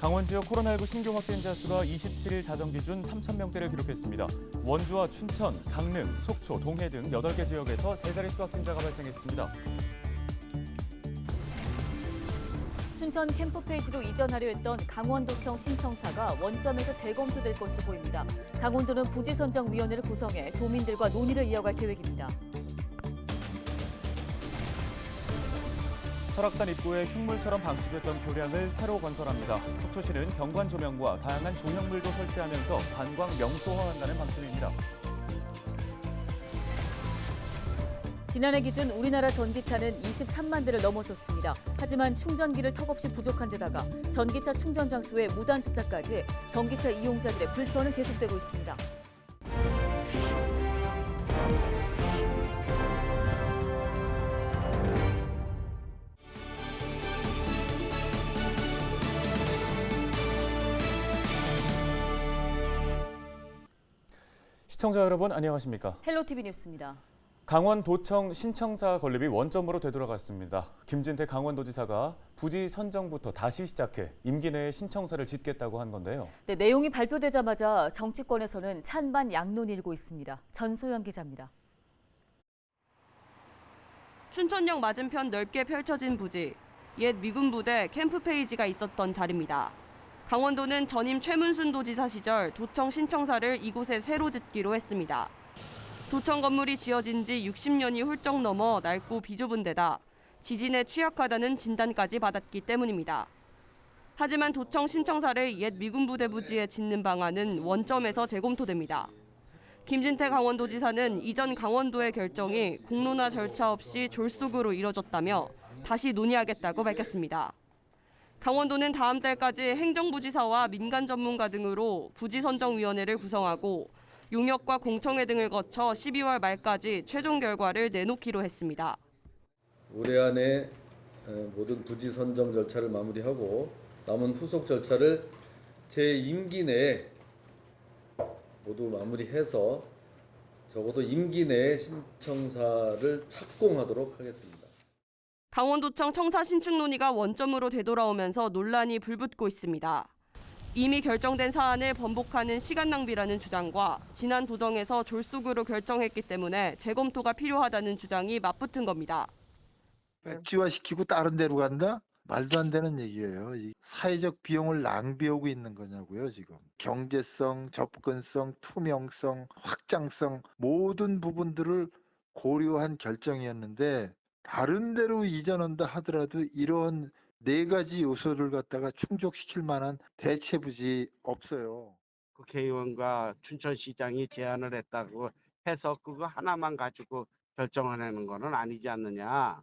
강원 지역 코로나19 신규 확진자 수가 27일 자정 기준 3,000명대를 기록했습니다. 원주와 춘천, 강릉, 속초, 동해 등 8개 지역에서 세 자릿수 확진자가 발생했습니다. 춘천 캠프페이지로 이전하려 했던 강원도청 신청사가 원점에서 재검토될 것으로 보입니다. 강원도는 부지선정위원회를 구성해 도민들과 논의를 이어갈 계획입니다. 설악산 입구에 흉물처럼 방치됐던 교량을 새로 건설합니다. 속초시는 경관 조명과 다양한 조형물도 설치하면서 관광 명소화한다는 방침입니다. 지난해 기준 우리나라 전기차는 23만 대를 넘어섰습니다. 하지만 충전기를 턱없이 부족한 데다가 전기차 충전 장소의 무단 주차까지 전기차 이용자들의 불편은 계속되고 있습니다. 시청자 여러분 안녕하십니까? 헬로티비 뉴스입니다. 강원도청 신청사 건립이 원점으로 되돌아갔습니다. 김진태 강원도지사가 부지 선정부터 다시 시작해 임기 내에 신청사를 짓겠다고 한 건데요. 네, 내용이 발표되자마자 정치권에서는 찬반 양론이 일고 있습니다. 전소연 기자입니다. 춘천역 맞은편 넓게 펼쳐진 부지, 옛 미군 부대 캠프페이지가 있었던 자리입니다. 강원도는 전임 최문순 도지사 시절 도청 신청사를 이곳에 새로 짓기로 했습니다. 도청 건물이 지어진 지 60년이 훌쩍 넘어 낡고 비좁은 데다 지진에 취약하다는 진단까지 받았기 때문입니다. 하지만 도청 신청사를 옛 미군 부대 부지에 짓는 방안은 원점에서 재검토됩니다. 김진태 강원도지사는 이전 강원도의 결정이 공론화 절차 없이 졸속으로 이뤄졌다며 다시 논의하겠다고 밝혔습니다. 강원도는 다음 달까지 행정부지사와 민간 전문가 등으로 부지선정위원회를 구성하고 용역과 공청회 등을 거쳐 12월 말까지 최종 결과를 내놓기로 했습니다. 올해 안에 모든 부지 선정 절차를 마무리하고 남은 후속 절차를 제 임기 내에 모두 마무리해서 적어도 임기 내에 신청사를 착공하도록 하겠습니다. 강원도청 청사 신축 논의가 원점으로 되돌아오면서 논란이 불붙고 있습니다. 이미 결정된 사안을 번복하는 시간 낭비라는 주장과 지난 도정에서 졸속으로 결정했기 때문에 재검토가 필요하다는 주장이 맞붙은 겁니다. 백지화시키고 다른 데로 간다? 말도 안 되는 얘기예요. 사회적 비용을 낭비하고 있는 거냐고요, 지금. 경제성, 접근성, 투명성, 확장성 모든 부분들을 고려한 결정이었는데 다른 데로 이전한다 하더라도 이런 네 가지 요소를 갖다가 충족시킬 만한 대체부지 없어요. 국회의원과 춘천시장이 제안을 했다고 해서 그거 하나만 가지고 결정하는 거는 아니지 않느냐.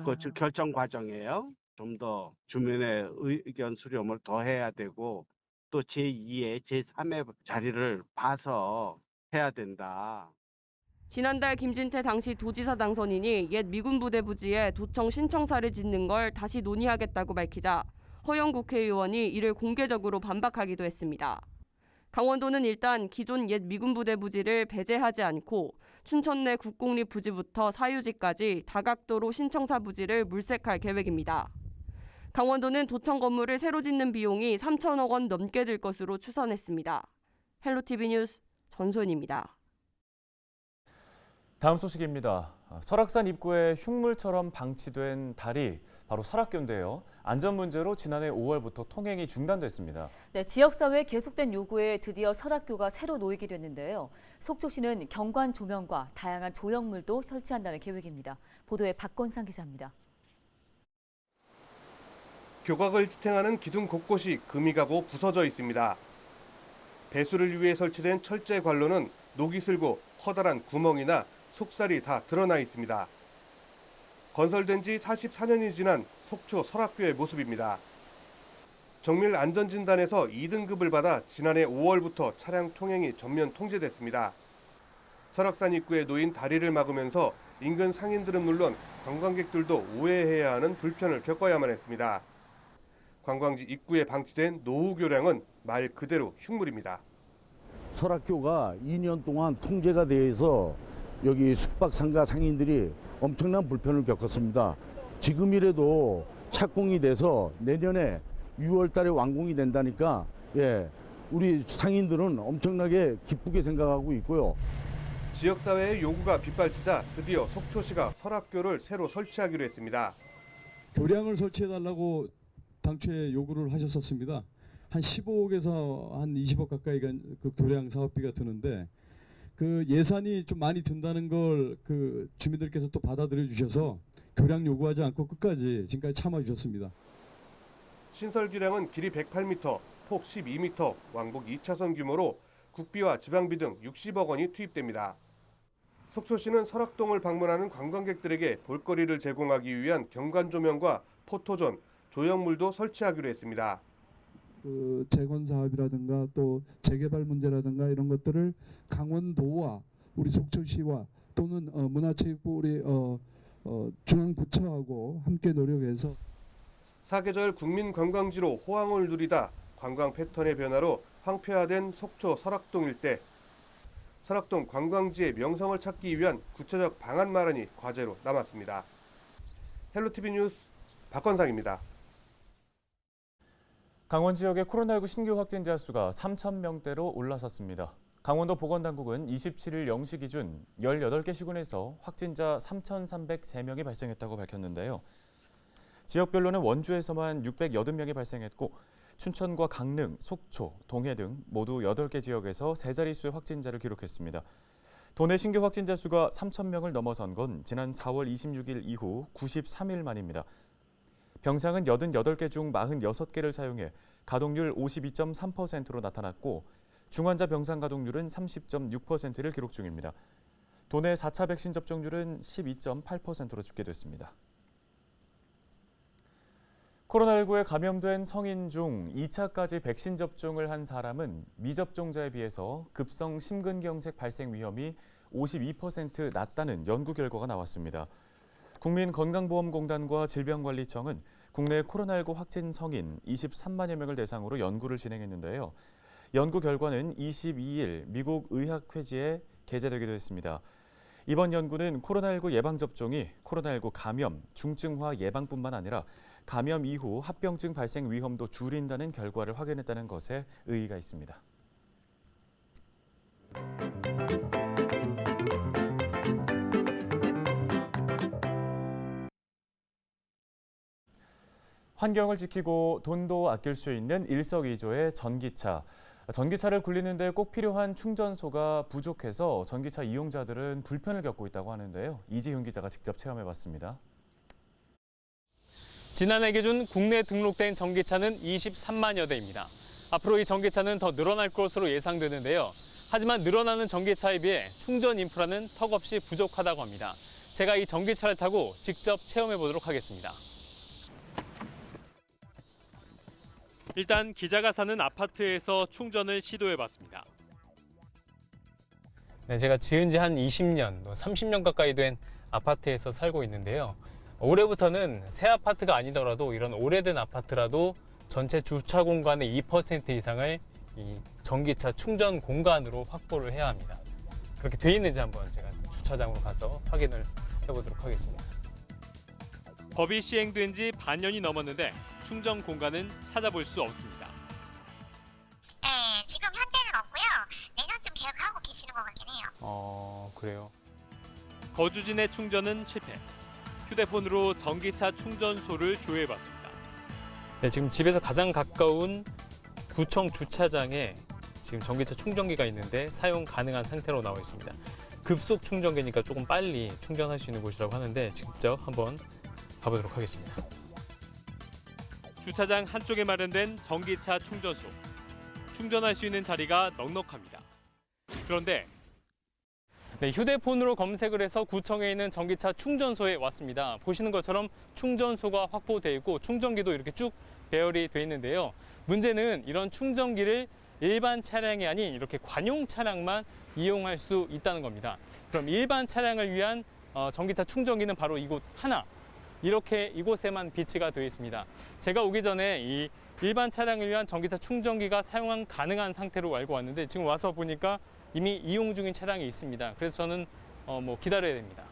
그 결정 과정이에요. 좀 더 주민의 의견 수렴을 더 해야 되고 또 제2의 제3의 자리를 봐서 해야 된다. 지난달 김진태 당시 도지사 당선인이 옛 미군 부대 부지에 도청 신청사를 짓는 걸 다시 논의하겠다고 밝히자 허영 국회의원이 이를 공개적으로 반박하기도 했습니다. 강원도는 일단 기존 옛 미군 부대 부지를 배제하지 않고 춘천 내 국공립 부지부터 사유지까지 다각도로 신청사 부지를 물색할 계획입니다. 강원도는 도청 건물을 새로 짓는 비용이 3천억 원 넘게 들 것으로 추산했습니다. 헬로티비 뉴스 전소연입니다. 다음 소식입니다. 설악산 입구에 흉물처럼 방치된 다리, 바로 설악교인데요. 안전 문제로 지난해 5월부터 통행이 중단됐습니다. 네, 지역사회의 계속된 요구에 드디어 설악교가 새로 놓이게 됐는데요. 속초시는 경관 조명과 다양한 조형물도 설치한다는 계획입니다. 보도에 박건상 기자입니다. 교각을 지탱하는 기둥 곳곳이 금이 가고 부서져 있습니다. 배수를 위해 설치된 철제 관로는 녹이 슬고 커다란 구멍이나 속살이 다 드러나 있습니다. 건설된 지 44년이 지난 속초 설악교의 모습입니다. 정밀 안전진단에서 2등급을 받아 지난해 5월부터 차량 통행이 전면 통제됐습니다. 설악산 입구에 놓인 다리를 막으면서 인근 상인들은 물론 관광객들도 우회해야 하는 불편을 겪어야만 했습니다. 관광지 입구에 방치된 노후교량은 말 그대로 흉물입니다. 설악교가 2년 동안 통제가 되어서 여기 숙박 상가 상인들이 엄청난 불편을 겪었습니다. 지금이라도 착공이 돼서 내년에 6월 달에 완공이 된다니까 예, 우리 상인들은 엄청나게 기쁘게 생각하고 있고요. 지역사회의 요구가 빗발치자 드디어 속초시가 설학교를 새로 설치하기로 했습니다. 교량을 설치해달라고 당초에 요구를 하셨었습니다. 한 15억에서 한 20억 가까이가 그 교량 사업비가 드는데 그 예산이 좀 많이 든다는 걸 그 주민들께서 또 받아들여 주셔서 교량 요구하지 않고 끝까지 지금까지 참아 주셨습니다. 신설 교량은 길이 108m, 폭 12m, 왕복 2차선 규모로 국비와 지방비 등 60억 원이 투입됩니다. 속초시는 설학동을 방문하는 관광객들에게 볼거리를 제공하기 위한 경관 조명과 포토존, 조형물도 설치하기로 했습니다. 그 재건 사업이라든가 또 재개발 문제라든가 이런 것들을 강원도와 우리 속초시와 또는 문화체육부 우리 중앙부처하고 함께 노력해서 사계절 국민관광지로 호황을 누리다 관광 패턴의 변화로 황폐화된 속초 설학동 일대. 설학동 관광지의 명성을 찾기 위한 구체적 방안 마련이 과제로 남았습니다. 헬로티비 뉴스 박건상입니다. 강원 지역의 코로나19 신규 확진자 수가 3,000명대로 올라섰습니다. 강원도 보건당국은 27일 0시 기준 18개 시군에서 확진자 3,303명이 발생했다고 밝혔는데요. 지역별로는 원주에서만 680명이 발생했고 춘천과 강릉, 속초, 동해 등 모두 8개 지역에서 세 자릿수의 확진자를 기록했습니다. 도내 신규 확진자 수가 3,000명을 넘어선 건 지난 4월 26일 이후 93일 만입니다. 병상은 88개 중 46개를 사용해 가동률 52.3%로 나타났고 중환자 병상 가동률은 30.6%를 기록 중입니다. 도내 4차 백신 접종률은 12.8%로 집계됐습니다. 코로나19에 감염된 성인 중 2차까지 백신 접종을 한 사람은 미접종자에 비해서 급성 심근경색 발생 위험이 52% 낮다는 연구 결과가 나왔습니다. 국민건강보험공단과 질병관리청은 국내 코로나19 확진 성인 23만여 명을 대상으로 연구를 진행했는데요. 연구 결과는 22일 미국 의학회지에 게재되기도 했습니다. 이번 연구는 코로나19 예방접종이 코로나19 감염, 중증화 예방뿐만 아니라 감염 이후 합병증 발생 위험도 줄인다는 결과를 확인했다는 것에 의의가 있습니다. 환경을 지키고 돈도 아낄 수 있는 일석이조의 전기차. 전기차를 굴리는데 꼭 필요한 충전소가 부족해서 전기차 이용자들은 불편을 겪고 있다고 하는데요. 이지훈 기자가 직접 체험해봤습니다. 지난해 기준 국내 등록된 전기차는 23만여 대입니다. 앞으로 이 전기차는 더 늘어날 것으로 예상되는데요. 하지만 늘어나는 전기차에 비해 충전 인프라는 턱없이 부족하다고 합니다. 제가 이 전기차를 타고 직접 체험해 보도록 하겠습니다. 일단 기자가 사는 아파트에서 충전을 시도해 봤습니다. 네, 제가 지은 지 한 20년, 30년 가까이 된 아파트에서 살고 있는데요. 올해부터는 새 아파트가 아니더라도 이런 오래된 아파트라도 전체 주차 공간의 2% 이상을 이 전기차 충전 공간으로 확보를 해야 합니다. 그렇게 돼 있는지 한번 제가 주차장으로 가서 확인을 해보도록 하겠습니다. 법이 시행된 지 반년이 넘었는데 충전 공간은 찾아볼 수 없습니다. 네, 지금 현재는 없고요. 내년쯤 계획하고 계시는 것 같긴 해요. 그래요. 거주진의 충전은 실패. 휴대폰으로 전기차 충전소를 조회해봤습니다. 네, 지금 집에서 가장 가까운 구청 주차장에 지금 전기차 충전기가 있는데 사용 가능한 상태로 나와 있습니다. 급속 충전기니까 조금 빨리 충전할 수 있는 곳이라고 하는데 직접 한번 가보도록 하겠습니다. 주차장 한쪽에 마련된 전기차 충전소. 충전할 수 있는 자리가 넉넉합니다. 그런데 네, 휴대폰으로 검색을 해서 구청에 있는 전기차 충전소에 왔습니다. 보시는 것처럼 충전소가 확보되어 있고 충전기도 이렇게 쭉 배열이 되어 있는데요. 문제는 이런 충전기를 일반 차량이 아닌 이렇게 관용 차량만 이용할 수 있다는 겁니다. 그럼 일반 차량을 위한 전기차 충전기는 바로 이곳 하나. 이렇게 이곳에만 비치가 되어 있습니다. 제가 오기 전에 이 일반 차량을 위한 전기차 충전기가 사용 가능한 상태로 알고 왔는데 지금 와서 보니까 이미 이용 중인 차량이 있습니다. 그래서 저는 기다려야 됩니다.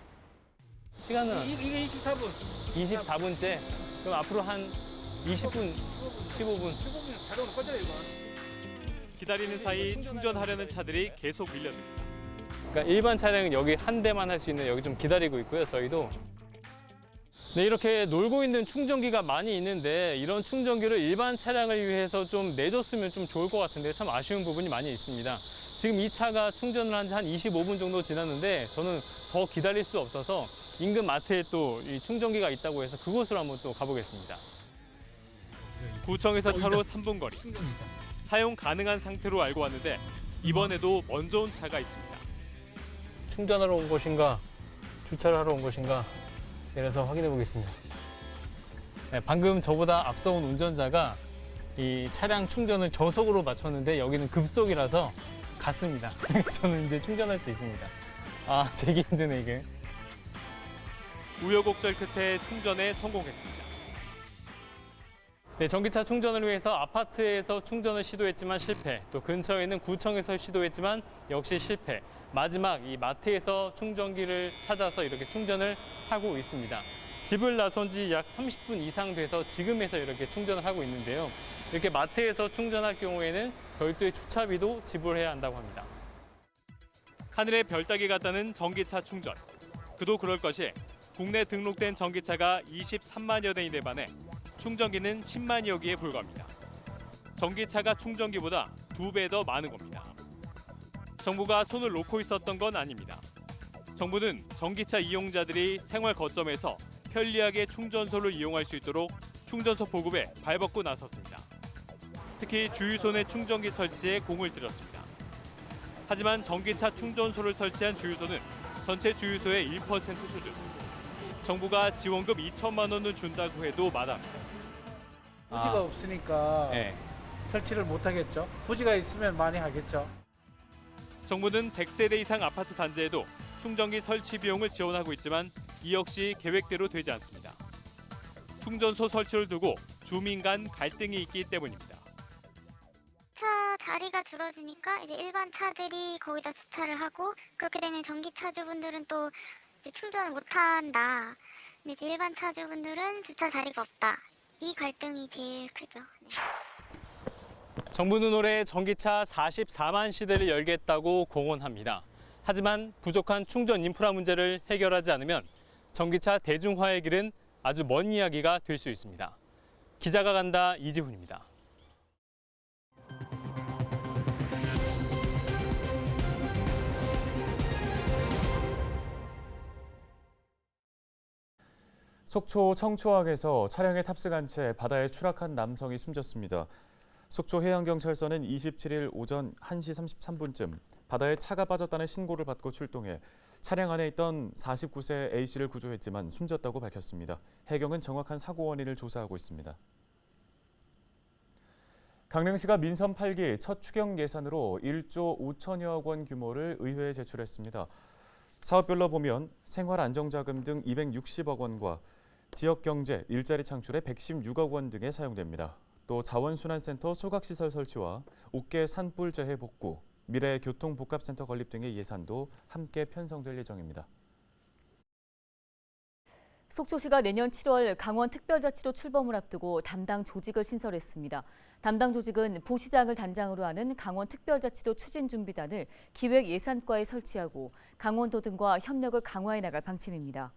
시간은 이게 24분. 24분째. 그럼 앞으로 한 20분, 15분. 자동으로 꺼져요, 이거. 기다리는 사이 충전하려는 차들이 계속 밀려듭니다. 그러니까 일반 차량은 여기 한 대만 할 수 있는 여기 좀 기다리고 있고요, 저희도. 네, 이렇게 놀고 있는 충전기가 많이 있는데 이런 충전기를 일반 차량을 위해서 좀 내줬으면 좀 좋을 것 같은데 참 아쉬운 부분이 많이 있습니다. 지금 이 차가 충전을 한 지 한 25분 정도 지났는데 저는 더 기다릴 수 없어서 인근 마트에 또 이 충전기가 있다고 해서 그곳으로 한번 또 가보겠습니다. 구청에서 차로 3분 거리. 사용 가능한 상태로 알고 왔는데 이번에도 먼저 온 차가 있습니다. 충전하러 온 것인가, 주차를 하러 온 것인가, 내려서 확인해 보겠습니다. 네, 방금 저보다 앞서 온 운전자가 이 차량 충전을 저속으로 맞췄는데 여기는 급속이라서 갔습니다. 저는 이제 충전할 수 있습니다. 아, 되게 힘드네 이게. 우여곡절 끝에 충전에 성공했습니다. 네, 전기차 충전을 위해서 아파트에서 충전을 시도했지만 실패, 또 근처에 있는 구청에서 시도했지만 역시 실패. 마지막 이 마트에서 충전기를 찾아서 이렇게 충전을 하고 있습니다. 집을 나선 지 약 30분 이상 돼서 지금에서 이렇게 충전을 하고 있는데요. 이렇게 마트에서 충전할 경우에는 별도의 주차비도 지불해야 한다고 합니다. 하늘에 별 따기 같다는 전기차 충전. 그도 그럴 것이 국내 등록된 전기차가 23만여 대인데 반해 충전기는 10만여 개에 불과합니다. 전기차가 충전기보다 2배 더 많은 겁니다. 정부가 손을 놓고 있었던 건 아닙니다. 정부는 전기차 이용자들이 생활 거점에서 편리하게 충전소를 이용할 수 있도록 충전소 보급에 발벗고 나섰습니다. 특히 주유소 내 충전기 설치에 공을 들였습니다. 하지만 전기차 충전소를 설치한 주유소는 전체 주유소의 1% 수준. 정부가 지원금 2천만 원을 준다고 해도 마다합니다. 부지가 없으니까 네. 설치를 못 하겠죠. 부지가 있으면 많이 하겠죠. 정부는 100세대 이상 아파트 단지에도 충전기 설치 비용을 지원하고 있지만 이 역시 계획대로 되지 않습니다. 충전소 설치를 두고 주민 간 갈등이 있기 때문입니다. 차 자리가 줄어드니까 이제 일반 차들이 거기다 주차를 하고 그렇게 되면 전기차주분들은 또 이제 충전을 못 한다. 근데 이제 일반 차주분들은 주차 자리가 없다. 이 갈등이 제일 크죠. 네. 정부는 올해 전기차 44만 시대를 열겠다고 공언합니다. 하지만 부족한 충전 인프라 문제를 해결하지 않으면 전기차 대중화의 길은 아주 먼 이야기가 될 수 있습니다. 기자가 간다 이지훈입니다. 속초 청초항에서 차량에 탑승한 채 바다에 추락한 남성이 숨졌습니다. 속초 해양경찰서는 27일 오전 1시 33분쯤 바다에 차가 빠졌다는 신고를 받고 출동해 차량 안에 있던 49세 A씨를 구조했지만 숨졌다고 밝혔습니다. 해경은 정확한 사고 원인을 조사하고 있습니다. 강릉시가 민선 8기 첫 추경 예산으로 1조 5천여억 원 규모를 의회에 제출했습니다. 사업별로 보면 생활안정자금 등 260억 원과 지역경제, 일자리 창출에 116억 원 등에 사용됩니다. 또 자원순환센터 소각시설 설치와 옥계 산불 재해 복구, 미래 교통복합센터 건립 등의 예산도 함께 편성될 예정입니다. 속초시가 내년 7월 강원특별자치도 출범을 앞두고 담당 조직을 신설했습니다. 담당 조직은 부시장을 단장으로 하는 강원특별자치도 추진준비단을 기획예산과에 설치하고 강원도 등과 협력을 강화해 나갈 방침입니다.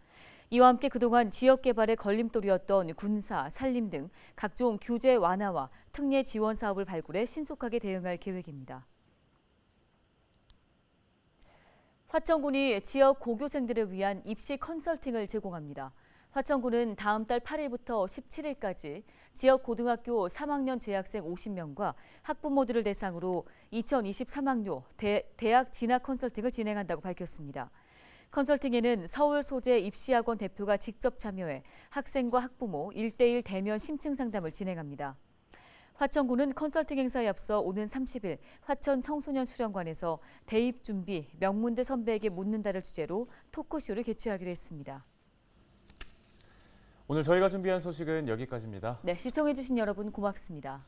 이와 함께 그동안 지역개발의 걸림돌이었던 군사, 산림 등 각종 규제 완화와 특례 지원 사업을 발굴해 신속하게 대응할 계획입니다. 화천군이 지역 고교생들을 위한 입시 컨설팅을 제공합니다. 화천군은 다음 달 8일부터 17일까지 지역 고등학교 3학년 재학생 50명과 학부모들을 대상으로 2023학년 대학 진학 컨설팅을 진행한다고 밝혔습니다. 컨설팅에는 서울 소재 입시학원 대표가 직접 참여해 학생과 학부모 1대1 대면 심층 상담을 진행합니다. 화천군은 컨설팅 행사에 앞서 오는 30일 화천 청소년 수련관에서 대입 준비, 명문대 선배에게 묻는다를 주제로 토크쇼를 개최하기로 했습니다. 오늘 저희가 준비한 소식은 여기까지입니다. 네, 시청해주신 여러분 고맙습니다.